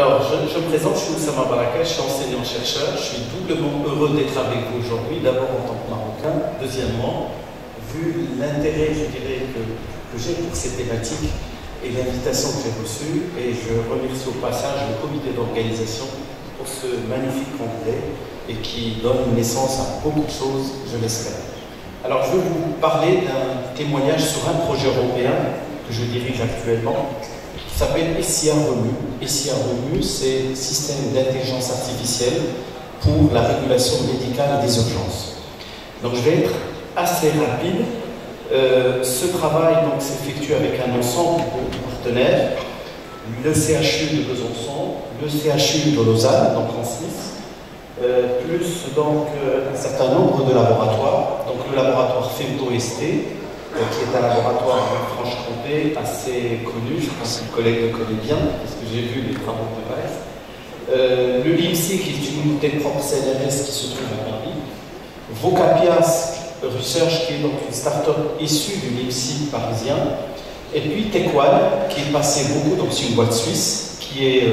Alors, je me présente, je suis Oussama Baraka, je suis enseignant-chercheur, je suis doublement heureux d'être avec vous aujourd'hui, d'abord en tant que Marocain, deuxièmement, vu l'intérêt, je dirais, que j'ai pour ces thématiques et l'invitation que j'ai reçue, et je remercie au passage le comité d'organisation pour ce magnifique congrès et qui donne naissance à beaucoup de choses, je l'espère. Alors, je vais vous parler d'un témoignage sur un projet européen que je dirige actuellement, qui s'appelle SIA-REMU. SIA-REMU, c'est Système d'intelligence artificielle pour la régulation médicale des urgences. Donc je vais être assez rapide. Ce travail s'effectue avec un ensemble de partenaires, le CHU de Besançon, le CHU de Lausanne, donc en Suisse, plus un certain nombre de laboratoires, donc le laboratoire FemtoST, qui est un laboratoire en Franche-Comté assez connu, je pense que le collègue le connaît bien, parce que j'ai vu les travaux de base. Le LIMSI, qui est une unité propre CNRS qui se trouve à Paris. Vocapias Research, qui est donc une start-up issue du LIMSI parisien. Et puis Tequan, qui est passé beaucoup, donc c'est une boîte suisse, qui est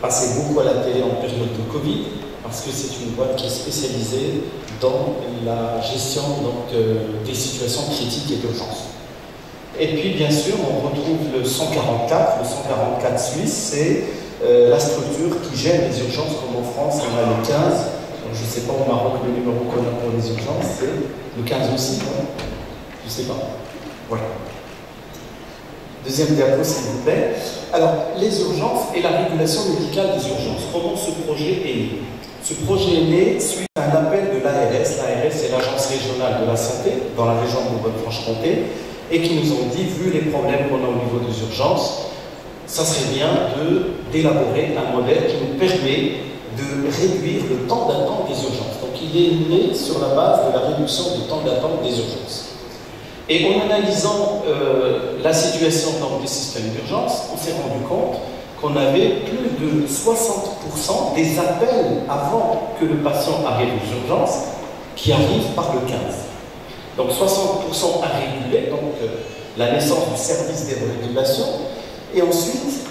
passée beaucoup à la télé en période de Covid, parce que c'est une boîte qui est spécialisée dans la gestion des situations critiques et d'urgence. Et puis, bien sûr, on retrouve le 144. Le 144 suisse, c'est la structure qui gère les urgences, comme en France, on a le 15. Donc, je ne sais pas au Maroc le numéro qu'on a pour les urgences, c'est le 15 aussi, non? Je ne sais pas. Voilà. Deuxième diapo, s'il vous plaît. Alors, les urgences et la régulation médicale des urgences. Comment ce projet est né? Ce projet est né suite à un appel de l'ARS. L'ARS, c'est l'Agence régionale de la santé dans la région de Bourgogne-Franche-Comté, et qui nous ont dit, vu les problèmes qu'on a au niveau des urgences, ça serait bien d'élaborer un modèle qui nous permet de réduire le temps d'attente des urgences. Donc il est né sur la base de la réduction du temps d'attente des urgences. Et en analysant la situation dans les systèmes d'urgence, on s'est rendu compte qu'on avait plus de 60% des appels avant que le patient arrive aux urgences qui arrivent par le 15. Donc 60% à réguler, donc la naissance du service des régulations. Et ensuite,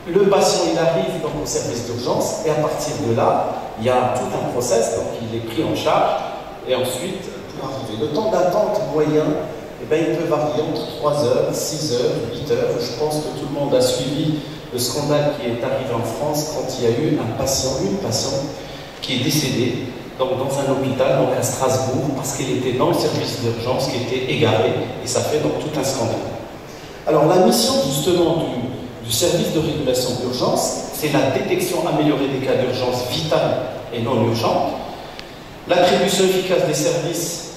le patient il arrive donc au service d'urgence et à partir de là, il y a tout un process, donc il est pris en charge et ensuite, pour arriver. Le temps d'attente moyen, il peut varier entre 3 heures, 6 heures, 8 heures. Je pense que tout le monde a suivi le scandale qui est arrivé en France quand il y a eu une patiente qui est décédée dans un hôpital, donc à Strasbourg, parce qu'elle était dans le service d'urgence, qui était égarée, et ça fait donc tout un scandale. Alors la mission justement du service de régulation d'urgence, c'est la détection améliorée des cas d'urgence vitale et non urgente, l'attribution efficace des services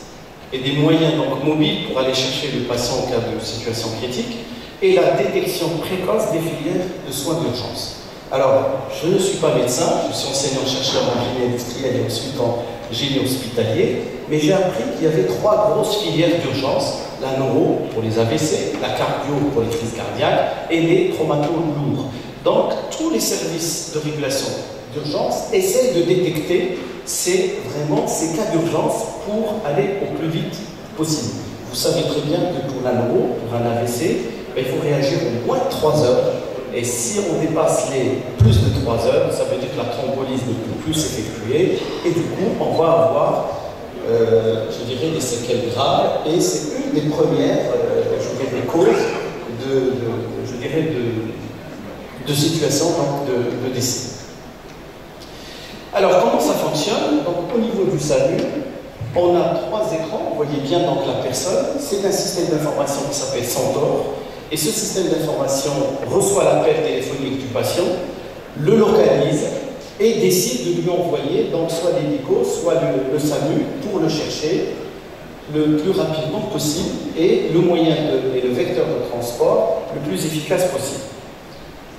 et des moyens donc mobiles pour aller chercher le patient en cas de situation critique, et la détection précoce des filières de soins d'urgence. Alors, je ne suis pas médecin, je suis enseignant-chercheur en génie industriel et ensuite en génie hospitalier, mais j'ai appris qu'il y avait 3 grosses filières d'urgence, la neuro pour les AVC, la cardio pour les crises cardiaques et les traumatos lourds. Donc, tous les services de régulation d'urgence essayent de détecter ces cas d'urgence pour aller au plus vite possible. Vous savez très bien que pour la neuro, pour un AVC, il faut réagir au moins de 3 heures. Et si on dépasse les plus de 3 heures, ça veut dire que la thrombolyse ne peut plus s'effectuer. Et du coup, on va avoir, je dirais, des séquelles graves. Et c'est une des premières, des causes de situation de décès. Alors, comment ça fonctionne? Donc, au niveau du SAMU, on a 3 écrans. Vous voyez bien donc la personne. C'est un système d'information qui s'appelle Centaure. Et ce système d'information reçoit l'appel téléphonique du patient, le localise et décide de lui envoyer donc soit l'hélico, soit le SAMU pour le chercher le plus rapidement possible et le moyen et le vecteur de transport le plus efficace possible.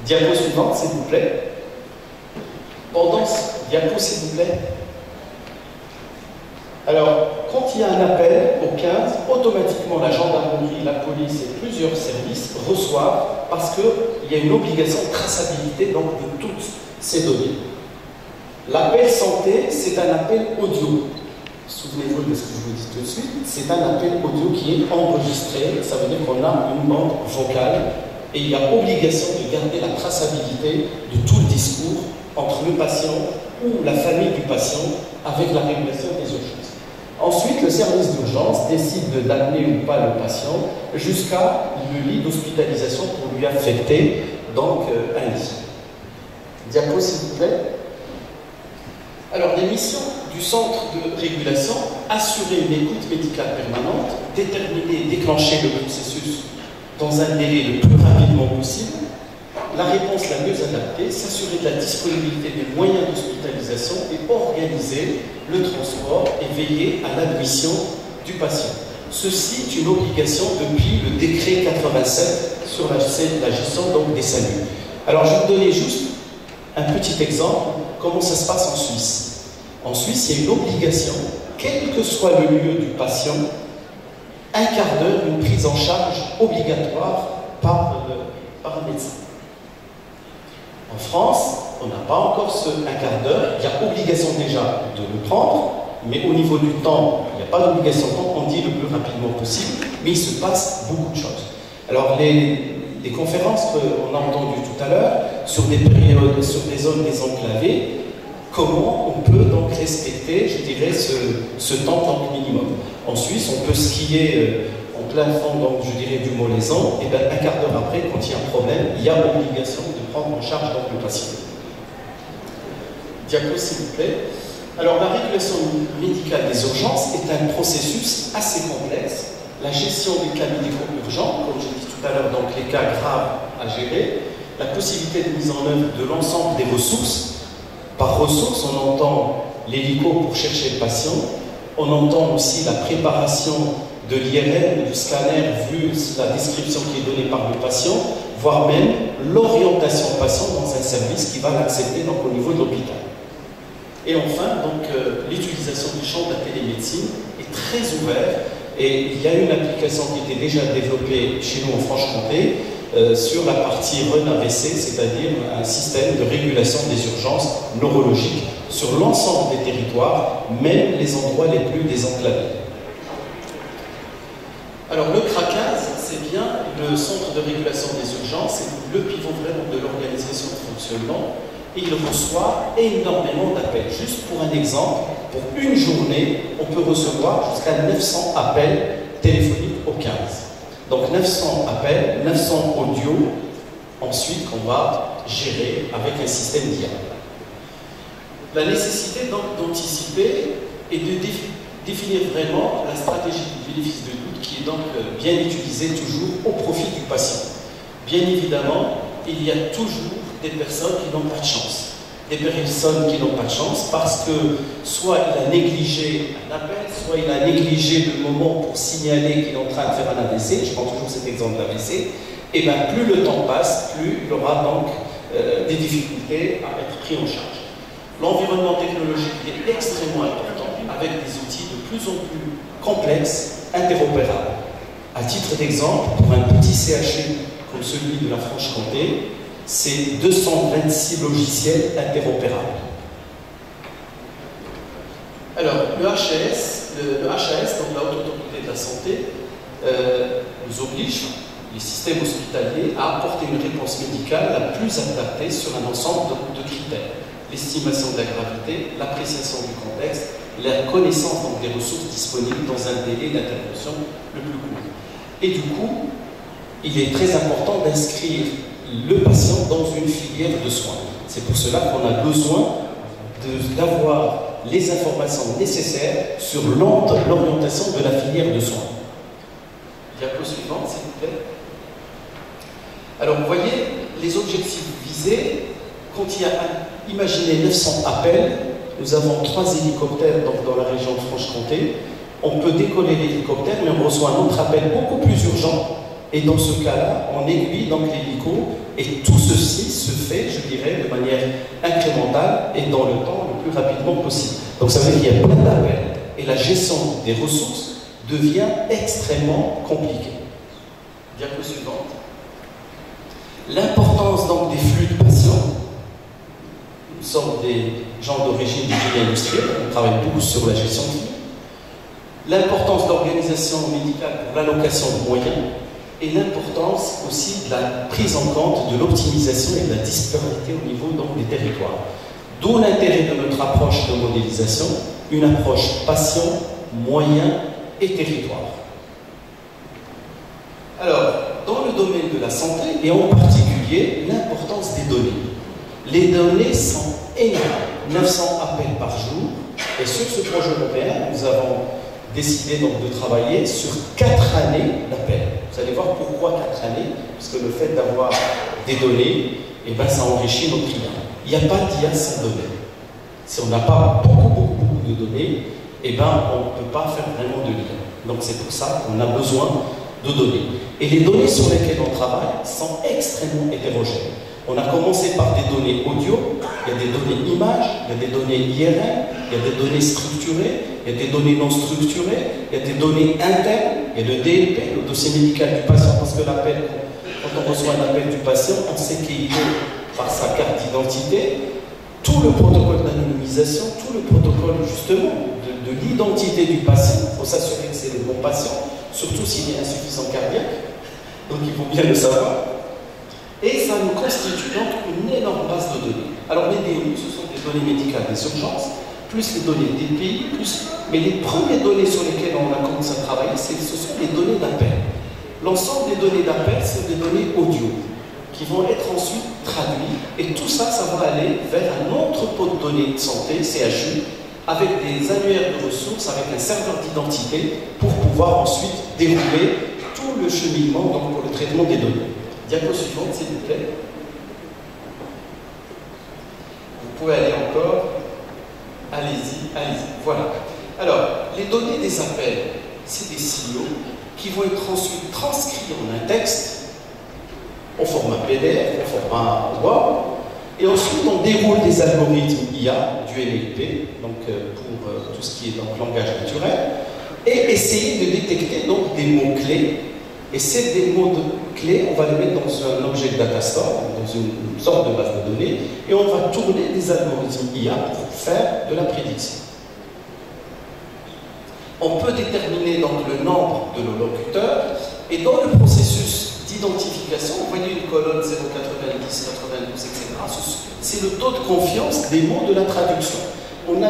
Diapo suivante, s'il vous plaît. Diapo, s'il vous plaît. Alors, quand il y a un appel au 15, automatiquement la gendarmerie, la police et plusieurs services reçoivent parce qu'il y a une obligation de traçabilité donc, de toutes ces données. L'appel santé, c'est un appel audio. Souvenez-vous de ce que je vous dis tout de suite. C'est un appel audio qui est enregistré. Ça veut dire qu'on a une bande vocale et il y a obligation de garder la traçabilité de tout le discours entre le patient ou la famille du patient avec la régulation des urgences. Ensuite, le service d'urgence décide d'amener ou pas le patient jusqu'à le lit d'hospitalisation pour lui affecter donc un lit. Diapo, s'il vous plaît. Alors, les missions du centre de régulation: assurer une écoute médicale permanente, déterminer et déclencher le processus dans un délai le plus rapidement possible, la réponse la mieux adaptée, s'assurer de la disponibilité des moyens d'hospitalisation et organiser le transport et veiller à l'admission du patient. Ceci est une obligation depuis le décret 87 sur la gestion donc des SAMU. Alors, je vais vous donner juste un petit exemple comment ça se passe en Suisse. En Suisse, il y a une obligation, quel que soit le lieu du patient, un quart d'heure, une prise en charge obligatoire par un médecin. En France, on n'a pas encore ce un quart d'heure. Il y a obligation déjà de le prendre, mais au niveau du temps, il n'y a pas d'obligation de temps, on dit le plus rapidement possible, mais il se passe beaucoup de choses. Alors, les conférences qu'on a entendues tout à l'heure, sur des périodes, sur des zones désenclavées, comment on peut donc respecter, je dirais, ce temps donc minimum. En Suisse, on peut skier en plein fond, donc je dirais du Molaison, et bien un quart d'heure après, quand il y a un problème, il y a obligation de prendre en charge donc, le patient. Diapo, s'il vous plaît. Alors, la régulation médicale des urgences est un processus assez complexe. La gestion des cas médicaux urgents, comme je l'ai dit tout à l'heure, donc les cas graves à gérer, la possibilité de mise en œuvre de l'ensemble des ressources. Par ressources, on entend l'hélico pour chercher le patient, on entend aussi la préparation de l'IRM, du scanner, vu la description qui est donnée par le patient, voire même l'orientation patient dans un service qui va l'accepter au niveau de l'hôpital. Et enfin, l'utilisation du champ de la télémédecine est très ouverte et il y a une application qui était déjà développée chez nous en Franche-Comté sur la partie REN-AVC, c'est-à-dire un système de régulation des urgences neurologiques sur l'ensemble des territoires, même les endroits les plus désenclavés. Alors le CRACAS, c'est bien le centre de régulation des urgences, c'est le pivot vraiment de l'organisation de fonctionnement, et il reçoit énormément d'appels. Juste pour un exemple, pour une journée, on peut recevoir jusqu'à 900 appels téléphoniques au 15. Donc 900 appels, 900 audios, ensuite qu'on va gérer avec un système d'IA. La nécessité donc d'anticiper et de définir vraiment la stratégie du bénéfice de doute qui est donc bien utilisée toujours au profit du patient. Bien évidemment, il y a toujours des personnes qui n'ont pas de chance. Des personnes qui n'ont pas de chance parce que soit il a négligé un appel, soit il a négligé le moment pour signaler qu'il est en train de faire un AVC, je prends toujours cet exemple d'AVC, et bien plus le temps passe, plus il aura donc des difficultés à être pris en charge. L'environnement technologique est extrêmement important avec des outils de plus en plus complexes, interopérables. À titre d'exemple, pour un petit CHU comme celui de la Franche-Comté, c'est 226 logiciels interopérables. Alors, le HAS, donc la Haute Autorité de la Santé, nous oblige, les systèmes hospitaliers, à apporter une réponse médicale la plus adaptée sur un ensemble de critères. L'estimation de la gravité, l'appréciation du contexte, la connaissance donc, des ressources disponibles dans un délai d'intervention le plus court. Et du coup, il est très important d'inscrire le patient dans une filière de soins. C'est pour cela qu'on a besoin d'avoir les informations nécessaires sur l'orientation de la filière de soins. Diapo suivante, s'il vous plaît. Alors, vous voyez, les objectifs visés, quand il y a, imaginez 900 appels, nous avons 3 hélicoptères dans la région de Franche-Comté, on peut décoller l'hélicoptère, mais on reçoit un autre appel beaucoup plus urgent. Et dans ce cas-là, on aiguille donc l'hélico et tout ceci se fait, je dirais, de manière incrémentale et dans le temps le plus rapidement possible. Donc ça veut dire qu'il y a plein d'appels et la gestion des ressources devient extrêmement compliquée. Diapo suivante. L'importance donc des flux de patients. Nous sommes des gens d'origine du génie industriel, on travaille beaucoup sur la gestion de flux. L'importance d'organisation médicale pour l'allocation de moyens. et l'importance aussi de la prise en compte de l'optimisation et de la disparité au niveau donc, des territoires. D'où l'intérêt de notre approche de modélisation, une approche patient, moyen et territoire. Alors, dans le domaine de la santé, et en particulier l'importance des données. Les données sont énormes, 900 appels par jour, et sur ce projet européen, nous avons décidé donc de travailler sur 4 années d'appels. Vous allez voir pourquoi 4 années, parce que le fait d'avoir des données, eh ben, ça enrichit nos clients. Il n'y a pas d'IA sans données. Si on n'a pas beaucoup de données, eh ben, on ne peut pas faire vraiment de l'IA. Donc c'est pour ça qu'on a besoin de données. Et les données sur lesquelles on travaille sont extrêmement hétérogènes. On a commencé par des données audio, il y a des données images, il y a des données IRM, il y a des données structurées, il y a des données non structurées, il y a des données internes, il y a le DLP, le dossier médical du patient, parce que l'appel, quand on reçoit un appel du patient, on sait qu'il est par sa carte d'identité, tout le protocole d'anonymisation, tout le protocole justement de l'identité du patient, il faut s'assurer que c'est le bon patient, surtout s'il est insuffisant cardiaque, donc il faut bien le savoir. Et ça nous constitue donc une énorme base de données. Alors les DOI, ce sont des données médicales des urgences, plus les données des pays, mais les premières données sur lesquelles on a commencé à travailler, ce sont les données d'appel. L'ensemble des données d'appel, c'est des données audio, qui vont être ensuite traduites, et tout ça, ça va aller vers un entrepôt de données de santé, CHU, avec des annuaires de ressources, avec un serveur d'identité, pour pouvoir ensuite dérouler tout le cheminement donc, pour le traitement des données. Diapo suivante, s'il vous plaît. Vous pouvez aller encore. Allez-y, allez-y. Voilà. Alors, les données des appels, c'est des signaux qui vont être ensuite transcrits en un texte, au format PDF, au format Word, et ensuite on déroule des algorithmes IA, du NLP, donc pour tout ce qui est dans le langage naturel, et essayer de détecter donc des mots-clés. Et ces mots-clés, on va les mettre dans un objet de data store, dans une sorte de base de données, et on va tourner des algorithmes IA pour faire de la prédiction. On peut déterminer donc le nombre de nos locuteurs, et dans le processus d'identification, vous voyez une colonne 0,90, 92, etc. C'est le taux de confiance des mots de la traduction. On a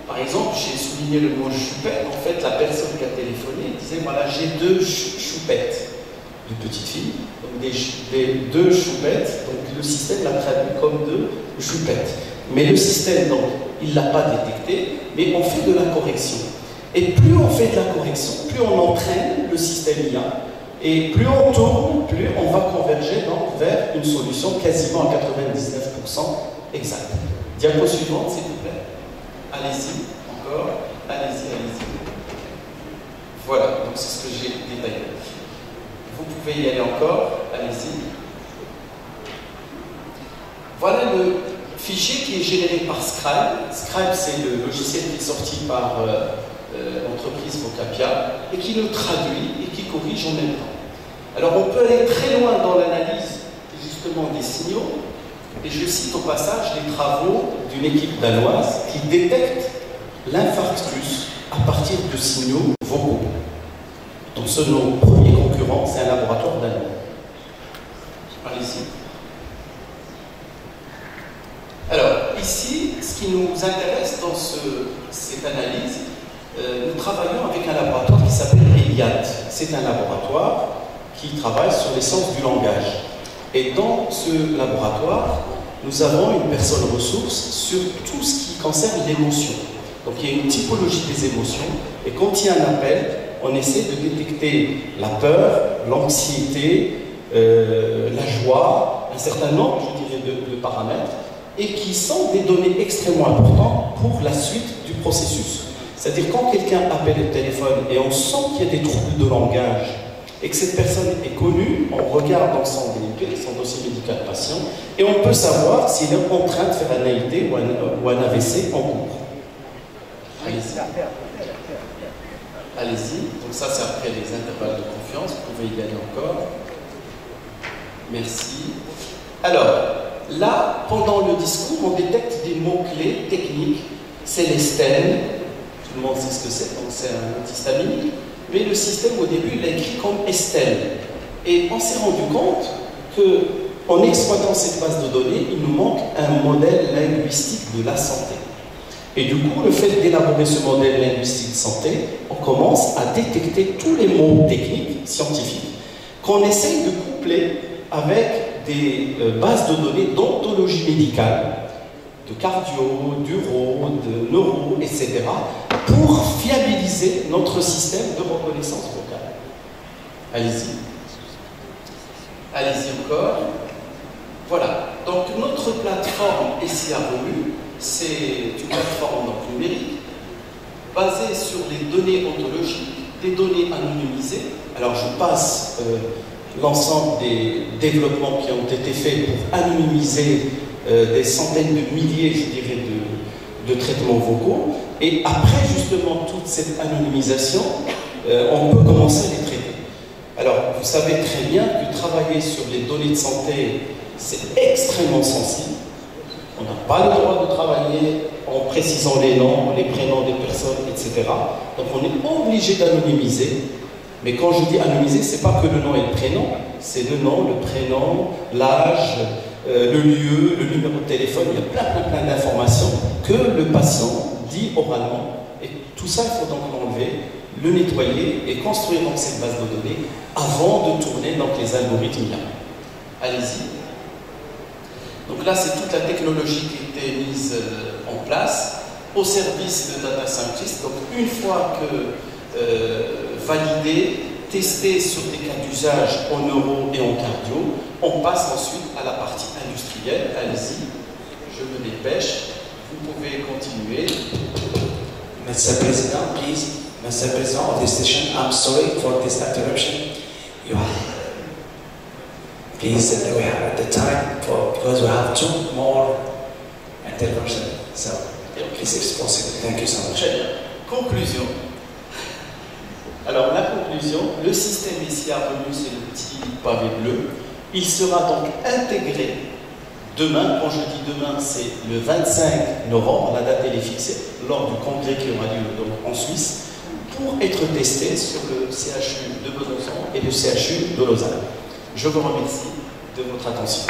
par exemple, j'ai souligné le mot choupette. En fait, la personne qui a téléphoné disait voilà, j'ai 2 choupettes de petites filles, donc des 2 choupettes. Donc le système l'a traduit comme 2 choupettes. Mais le système, donc, il ne l'a pas détecté, mais on fait de la correction. Et plus on fait de la correction, plus on entraîne le système IA, et plus on tourne, plus on va converger donc, vers une solution quasiment à 99% exacte. Diapo suivante, s'il vous plaît. Allez-y, encore. Allez-y, allez-y. Voilà, donc c'est ce que j'ai détaillé. Vous pouvez y aller encore. Allez-y. Voilà le fichier qui est généré par Scribe. Scribe, c'est le logiciel qui est sorti par l'entreprise Vocapia et qui le traduit et qui corrige en même temps. Alors on peut aller très loin dans l'analyse justement des signaux. Et je cite au passage les travaux d'une équipe danoise qui détecte l'infarctus à partir de signaux vocaux. Donc ce nos premier concurrent, c'est un laboratoire danois. Allez-y. Alors, ici, ce qui nous intéresse dans cette analyse, nous travaillons avec un laboratoire qui s'appelle ELIAT. C'est un laboratoire qui travaille sur les sciences du langage. Et dans ce laboratoire, nous avons une personne ressource sur tout ce qui concerne l'émotion. Donc il y a une typologie des émotions, et quand il y a un appel, on essaie de détecter la peur, l'anxiété, la joie, un certain nombre, je dirais, de paramètres, et qui sont des données extrêmement importantes pour la suite du processus. C'est-à-dire quand quelqu'un appelle le téléphone et on sent qu'il y a des troubles de langage, et que cette personne est connue, on regarde dans son DLP, son dossier médical patient, et on peut savoir s'il est en train de faire un AID ou un AVC en cours. Allez-y. Allez-y. Donc ça, c'est après les intervalles de confiance. Vous pouvez y aller encore. Merci. Alors, là, pendant le discours, on détecte des mots-clés techniques. C'est les STEM. Tout le monde sait ce que c'est, donc c'est un antihistaminique. Mais le système, au début, il l'a écrit comme Estelle. Et on s'est rendu compte qu'en exploitant cette base de données, il nous manque un modèle linguistique de la santé. Et du coup, le fait d'élaborer ce modèle linguistique de santé, on commence à détecter tous les mots techniques, scientifiques, qu'on essaye de coupler avec des bases de données d'ontologie médicale, de cardio, d'uro, de neuro, etc., pour fiabiliser notre système de reconnaissance vocale. Allez-y. Allez-y encore. Voilà. Donc notre plateforme SIA-ROMU, c'est une plateforme numérique basée sur les données ontologiques, des données anonymisées. Alors je passe l'ensemble des développements qui ont été faits pour anonymiser des centaines de milliers, je dirais, de traitements vocaux. Et après justement toute cette anonymisation, on peut commencer à les traiter. Alors vous savez très bien que travailler sur les données de santé, c'est extrêmement sensible. On n'a pas le droit de travailler en précisant les noms, les prénoms des personnes, etc. Donc on est obligé d'anonymiser. Mais quand je dis anonymiser, ce n'est pas que le nom et le prénom, c'est le nom, le prénom, l'âge, le lieu, le numéro de téléphone. Il y a plein d'informations que le patient dit oralement. Et tout ça, il faut donc l'enlever, le nettoyer et construire donc cette base de données avant de tourner donc les algorithmes IA. Allez-y. Donc là, c'est toute la technologie qui a été mise en place au service de data scientists. Donc une fois que validé, testé sur des cas d'usage en neuro et en cardio, on passe ensuite à la partie industrielle. Allez-y, je me dépêche. Vous pouvez continuer. Mr. President, please. Mr. President of this session, I'm sorry for this interruption. You have please, we have the time because we have 2 more interventions. So, please, if it's possible. Thank you so much. Très bien. Conclusion. Alors, la conclusion, le système SIA-ROMU, c'est le petit pavé bleu. Il sera donc intégré demain. Quand je dis demain, c'est le 25 novembre. La date, elle est fixée lors du congrès qui aura lieu donc, en Suisse pour être testé sur le CHU de Besançon et le CHU de Lausanne. Je vous remercie de votre attention.